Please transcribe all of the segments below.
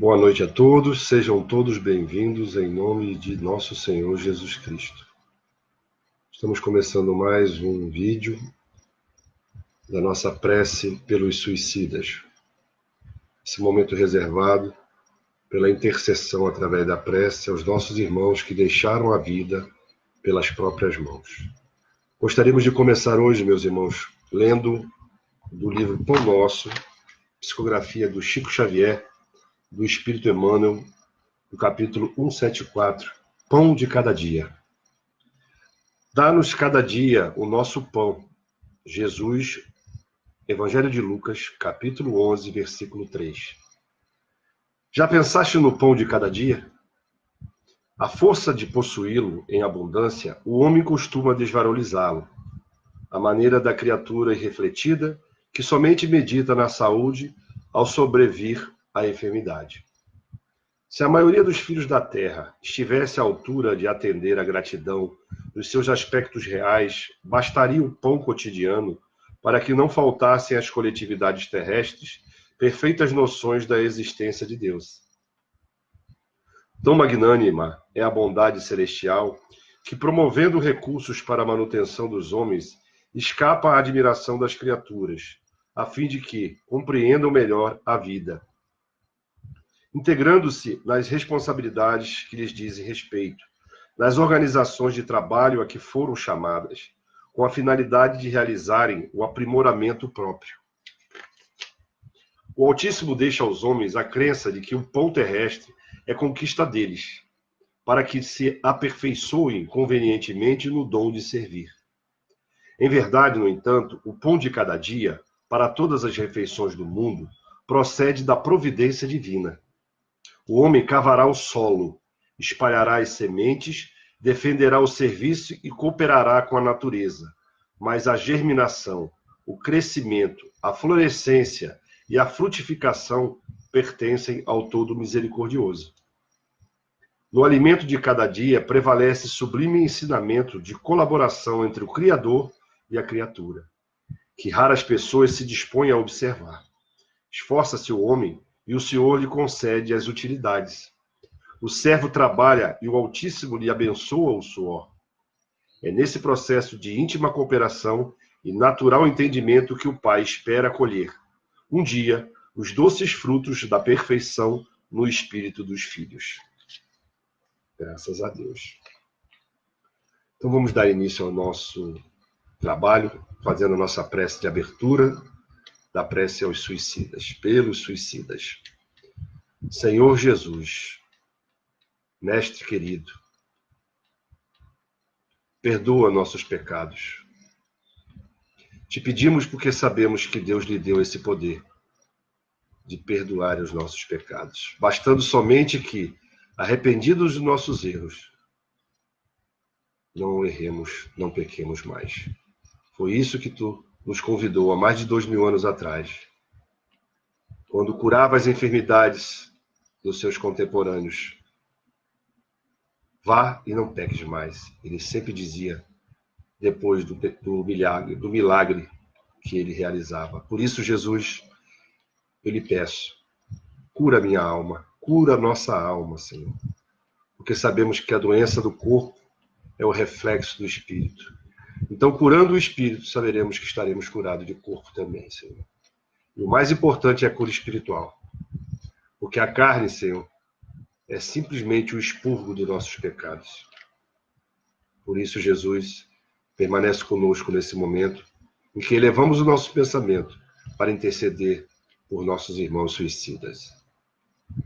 Boa noite a todos, sejam todos bem-vindos em nome de nosso Senhor Jesus Cristo. Estamos começando mais um vídeo da nossa prece pelos suicidas. Esse momento reservado pela intercessão através da prece aos nossos irmãos que deixaram a vida pelas próprias mãos. Gostaríamos de começar hoje, meus irmãos, lendo do livro Pão Nosso, psicografia do Chico Xavier, do Espírito Emmanuel, no capítulo 174, Pão de cada dia. Dá-nos cada dia o nosso pão. Jesus, Evangelho de Lucas, capítulo 11, versículo 3. Já pensaste no pão de cada dia? A força de possuí-lo em abundância, o homem costuma desvalorizá-lo. A maneira da criatura irrefletida, que somente medita na saúde ao sobrevir à enfermidade. Se a maioria dos filhos da terra estivesse à altura de atender à gratidão nos seus aspectos reais, bastaria o pão cotidiano para que não faltassem às coletividades terrestres perfeitas noções da existência de Deus. Tão magnânima é a bondade celestial que, promovendo recursos para a manutenção dos homens, escapa à admiração das criaturas, a fim de que compreendam melhor a vida, integrando-se nas responsabilidades que lhes dizem respeito, nas organizações de trabalho a que foram chamadas, com a finalidade de realizarem o aprimoramento próprio. O Altíssimo deixa aos homens a crença de que o pão terrestre é conquista deles, para que se aperfeiçoem convenientemente no dom de servir. Em verdade, no entanto, o pão de cada dia, para todas as refeições do mundo, procede da providência divina. O homem cavará o solo, espalhará as sementes, defenderá o serviço e cooperará com a natureza. Mas a germinação, o crescimento, a florescência e a frutificação pertencem ao Todo Misericordioso. No alimento de cada dia prevalece sublime ensinamento de colaboração entre o Criador e a criatura, que raras pessoas se dispõem a observar. Esforça-se o homem e o Senhor lhe concede as utilidades. O servo trabalha e o Altíssimo lhe abençoa o suor. É nesse processo de íntima cooperação e natural entendimento que o Pai espera colher, um dia, os doces frutos da perfeição no espírito dos filhos. Graças a Deus. Então vamos dar início ao nosso trabalho, fazendo a nossa prece de abertura, da prece aos suicidas, pelos suicidas. Senhor Jesus, Mestre querido, perdoa nossos pecados. Te pedimos porque sabemos que Deus lhe deu esse poder de perdoar os nossos pecados, bastando somente que, arrependidos dos nossos erros, não erremos, não pequemos mais. Foi isso que tu nos convidou há mais de 2000 anos atrás, quando curava as enfermidades dos seus contemporâneos. Vá e não peques mais. Ele sempre dizia, depois do milagre que ele realizava. Por isso, Jesus, eu lhe peço, cura minha alma, cura nossa alma, Senhor. Porque sabemos que a doença do corpo é o reflexo do espírito. Então, curando o espírito, saberemos que estaremos curados de corpo também, Senhor. E o mais importante é a cura espiritual. Porque a carne, Senhor, é simplesmente o expurgo dos nossos pecados. Por isso, Jesus, permanece conosco nesse momento em que elevamos o nosso pensamento para interceder por nossos irmãos suicidas.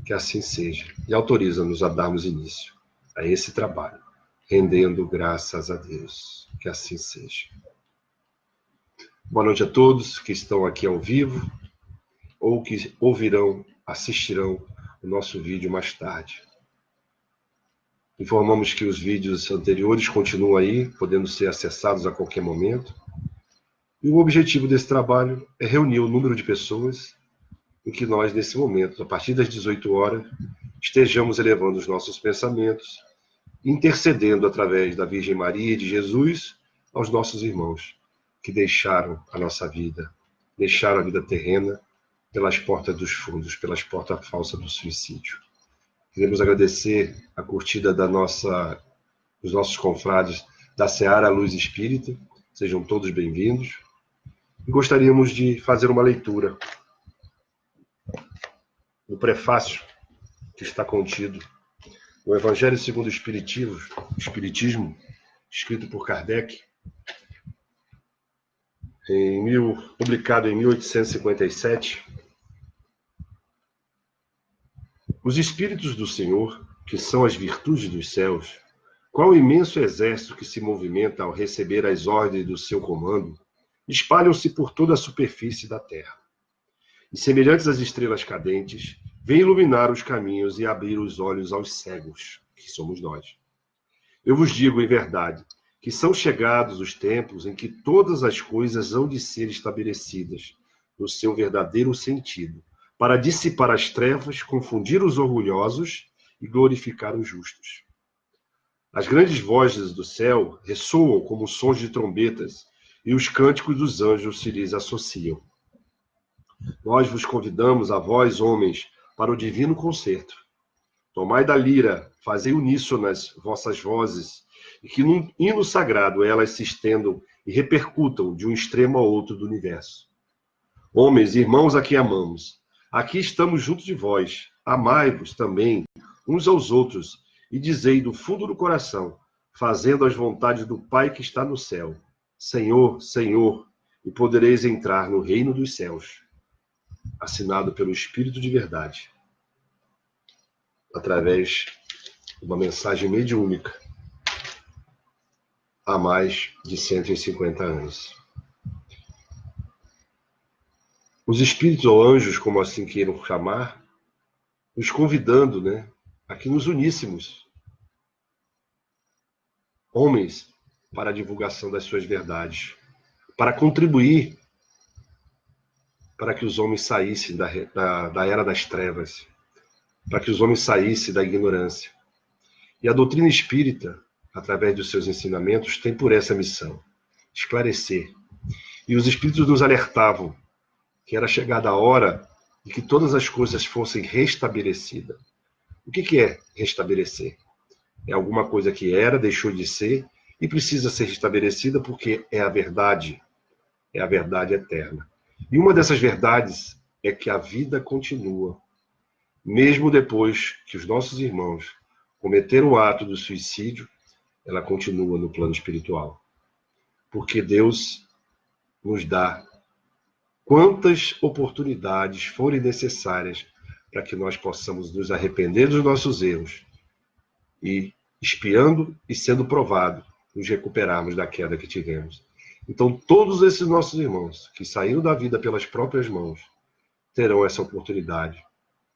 Que assim seja. E autoriza-nos a darmos início a esse trabalho, rendendo graças a Deus. Que assim seja. Boa noite a todos que estão aqui ao vivo ou que ouvirão, assistirão o nosso vídeo mais tarde. Informamos que os vídeos anteriores continuam aí, podendo ser acessados a qualquer momento. E o objetivo desse trabalho é reunir o número de pessoas em que nós, nesse momento, a partir das 18 horas, estejamos elevando os nossos pensamentos, intercedendo através da Virgem Maria e de Jesus aos nossos irmãos que deixaram a nossa vida, deixaram a vida terrena pelas portas dos fundos, pelas portas falsas do suicídio. Queremos agradecer a curtida dos nossos confrades da Seara Luz Espírita. Sejam todos bem-vindos. E gostaríamos de fazer uma leitura do prefácio que está contido no Evangelho segundo o Espiritismo, escrito por Kardec, publicado em 1857. Os Espíritos do Senhor, que são as virtudes dos céus, qual o imenso exército que se movimenta ao receber as ordens do seu comando, espalham-se por toda a superfície da terra. E semelhantes às estrelas cadentes, vêm iluminar os caminhos e abrir os olhos aos cegos, que somos nós. Eu vos digo em verdade, que são chegados os tempos em que todas as coisas hão de ser estabelecidas no seu verdadeiro sentido, para dissipar as trevas, confundir os orgulhosos e glorificar os justos. As grandes vozes do céu ressoam como sons de trombetas, e os cânticos dos anjos se lhes associam. Nós vos convidamos, a vós, homens, para o divino concerto. Tomai da lira, fazei uníssonas vossas vozes, e que num hino sagrado elas se estendam e repercutam de um extremo ao outro do universo. Homens, irmãos a quem amamos, aqui estamos junto de vós. Amai-vos também uns aos outros, e dizei do fundo do coração, fazendo as vontades do Pai que está no céu: Senhor, Senhor, e podereis entrar no reino dos céus. Assinado pelo Espírito de Verdade, através de uma mensagem mediúnica, há mais de 150 anos. Os espíritos ou anjos, como assim queiram chamar, nos convidando, a que nos uníssemos, homens, para a divulgação das suas verdades, para contribuir para que os homens saíssem da era das trevas, para que os homens saíssem da ignorância. E a doutrina espírita, através dos seus ensinamentos, tem por essa missão: esclarecer. E os espíritos nos alertavam que era chegada a hora de que todas as coisas fossem restabelecidas. O que é restabelecer? É alguma coisa que era, deixou de ser e precisa ser restabelecida porque é a verdade eterna. E uma dessas verdades é que a vida continua, mesmo depois que os nossos irmãos cometeram o ato do suicídio, ela continua no plano espiritual. Porque Deus nos dá quantas oportunidades forem necessárias para que nós possamos nos arrepender dos nossos erros e, expiando e sendo provado, nos recuperarmos da queda que tivemos. Então, todos esses nossos irmãos que saíram da vida pelas próprias mãos terão essa oportunidade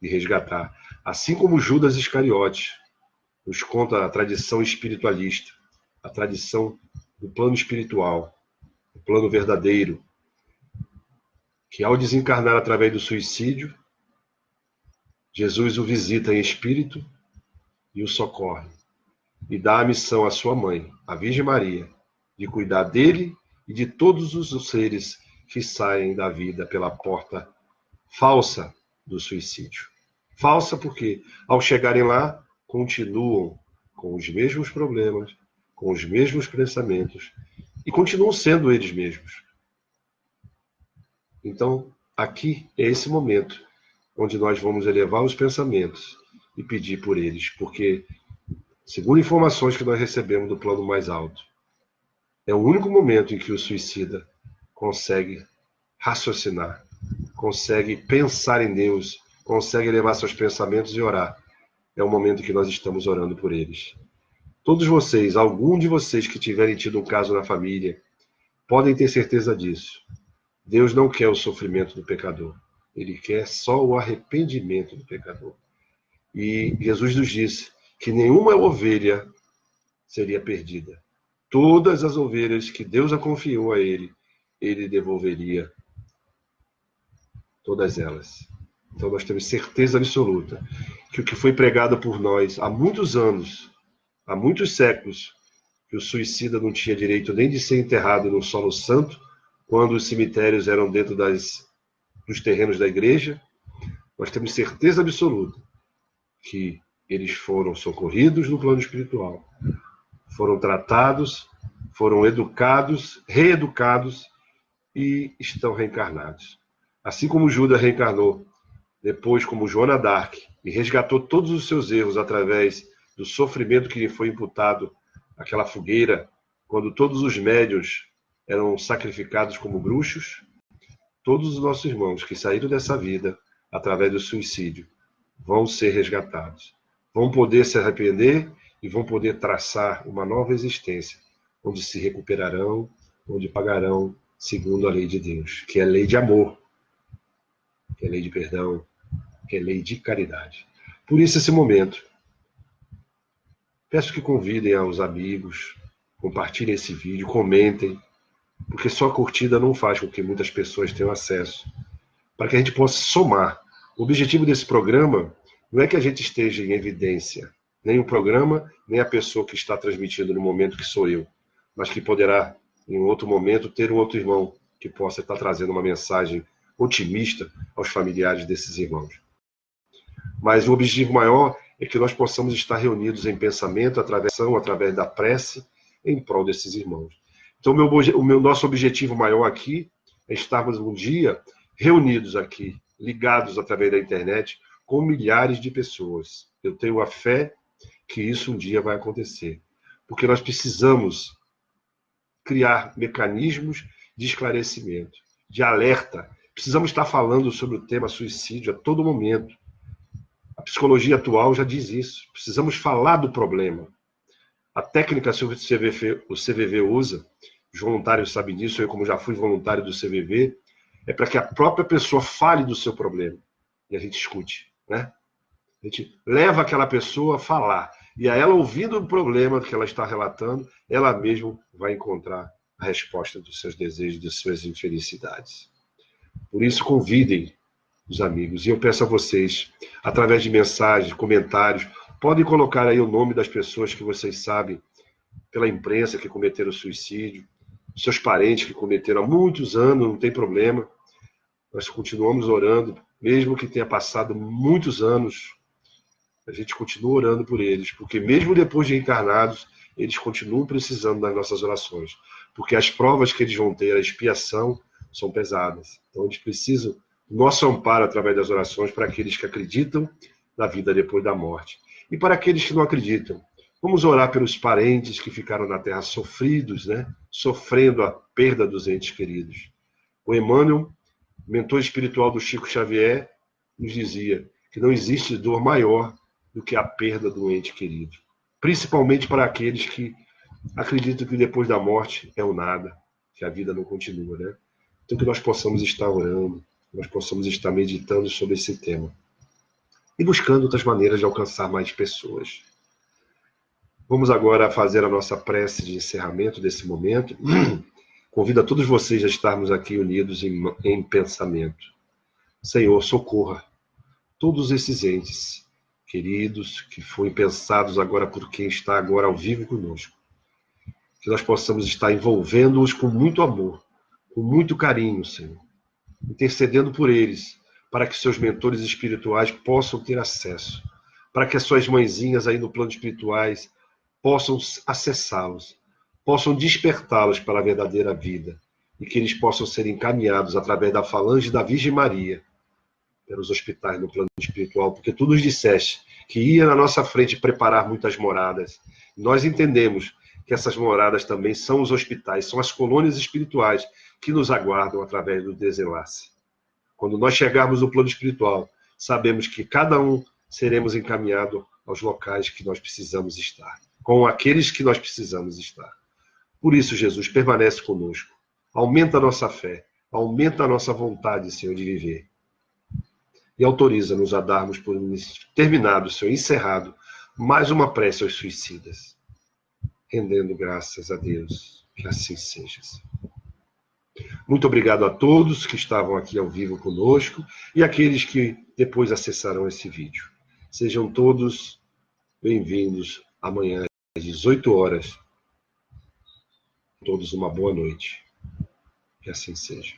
de resgatar. Assim como Judas Iscariotes nos conta a tradição espiritualista, a tradição do plano espiritual, o plano verdadeiro, que ao desencarnar através do suicídio, Jesus o visita em espírito e o socorre. E dá a missão à sua mãe, a Virgem Maria, de cuidar dele e de todos os seres que saem da vida pela porta falsa do suicídio. Falsa porque, ao chegarem lá, continuam com os mesmos problemas, com os mesmos pensamentos e continuam sendo eles mesmos. Então, aqui é esse momento onde nós vamos elevar os pensamentos e pedir por eles, porque, segundo informações que nós recebemos do plano mais alto, é o único momento em que o suicida consegue raciocinar, consegue pensar em Deus, consegue elevar seus pensamentos e orar. É o momento que nós estamos orando por eles. Todos vocês, algum de vocês que tiverem tido um caso na família, podem ter certeza disso. Deus não quer o sofrimento do pecador. Ele quer só o arrependimento do pecador. E Jesus nos disse que nenhuma ovelha seria perdida. Todas as ovelhas que Deus a confiou a ele, ele devolveria todas elas. Então nós temos certeza absoluta que o que foi pregado por nós há muitos anos, há muitos séculos, que o suicida não tinha direito nem de ser enterrado num solo santo, quando os cemitérios eram dentro das dos terrenos da igreja, nós temos certeza absoluta que eles foram socorridos no plano espiritual, foram tratados, foram educados, reeducados e estão reencarnados. Assim como Judas reencarnou, depois como Joana d'Arc, e resgatou todos os seus erros através do sofrimento que lhe foi imputado àquela fogueira, quando todos os médiuns eram sacrificados como bruxos, todos os nossos irmãos que saíram dessa vida através do suicídio vão ser resgatados, vão poder se arrepender e vão poder traçar uma nova existência, onde se recuperarão, onde pagarão segundo a lei de Deus, que é lei de amor, que é lei de perdão, que é lei de caridade. Por isso, esse momento, peço que convidem aos amigos, compartilhem esse vídeo, comentem, porque só a curtida não faz com que muitas pessoas tenham acesso, para que a gente possa somar. O objetivo desse programa não é que a gente esteja em evidência, nem o programa, nem a pessoa que está transmitindo no momento, que sou eu, mas que poderá, em outro momento, ter um outro irmão que possa estar trazendo uma mensagem otimista aos familiares desses irmãos. Mas o objetivo maior é que nós possamos estar reunidos em pensamento, através da prece, em prol desses irmãos. Então, nosso objetivo maior aqui é estarmos um dia reunidos aqui, ligados através da internet, com milhares de pessoas. Eu tenho a fé que isso um dia vai acontecer. Porque nós precisamos criar mecanismos de esclarecimento, de alerta. Precisamos estar falando sobre o tema suicídio a todo momento. A psicologia atual já diz isso. Precisamos falar do problema. A técnica que o CVV usa, os voluntários sabem disso, eu como já fui voluntário do CVV, é para que a própria pessoa fale do seu problema. E a gente escute, né? A gente leva aquela pessoa a falar. E a ela, ouvindo o problema que ela está relatando, ela mesma vai encontrar a resposta dos seus desejos, das suas infelicidades. Por isso, convidem os amigos. E eu peço a vocês, através de mensagens, comentários, podem colocar aí o nome das pessoas que vocês sabem, pela imprensa, que cometeram suicídio, seus parentes que cometeram há muitos anos, não tem problema. Nós continuamos orando, mesmo que tenha passado muitos anos, a gente continua orando por eles, porque mesmo depois de encarnados, eles continuam precisando das nossas orações, porque as provas que eles vão ter, a expiação, são pesadas. Então eles precisam do nosso amparo através das orações para aqueles que acreditam na vida depois da morte. E para aqueles que não acreditam, vamos orar pelos parentes que ficaram na Terra sofridos, né? Sofrendo a perda dos entes queridos. O Emmanuel, mentor espiritual do Chico Xavier, nos dizia que não existe dor maior do que a perda do ente querido. Principalmente para aqueles que acreditam que depois da morte é o nada, que a vida não continua, né? Então que nós possamos estar orando, nós possamos estar meditando sobre esse tema e buscando outras maneiras de alcançar mais pessoas. Vamos agora fazer a nossa prece de encerramento desse momento. Convido a todos vocês a estarmos aqui unidos em pensamento. Senhor, socorra todos esses entes queridos que foram pensados agora por quem está agora ao vivo conosco. Que nós possamos estar envolvendo-os com muito amor, com muito carinho, Senhor. Intercedendo por eles, para que seus mentores espirituais possam ter acesso, para que as suas mãezinhas aí no plano espirituais possam acessá-los, possam despertá-los para a verdadeira vida, e que eles possam ser encaminhados através da falange da Virgem Maria, pelos hospitais no plano espiritual, porque tu nos disseste que ia na nossa frente preparar muitas moradas. Nós entendemos que essas moradas também são os hospitais, são as colônias espirituais que nos aguardam através do desenlace. Quando nós chegarmos no plano espiritual, sabemos que cada um seremos encaminhados aos locais que nós precisamos estar, com aqueles que nós precisamos estar. Por isso, Jesus, permanece conosco. Aumenta a nossa fé, aumenta a nossa vontade, Senhor, de viver. E autoriza-nos a darmos por terminado, Senhor, encerrado, mais uma prece aos suicidas. Rendendo graças a Deus, que assim seja. Muito obrigado a todos que estavam aqui ao vivo conosco e aqueles que depois acessarão esse vídeo. Sejam todos bem-vindos amanhã às 18 horas. Todos uma boa noite. Que assim seja.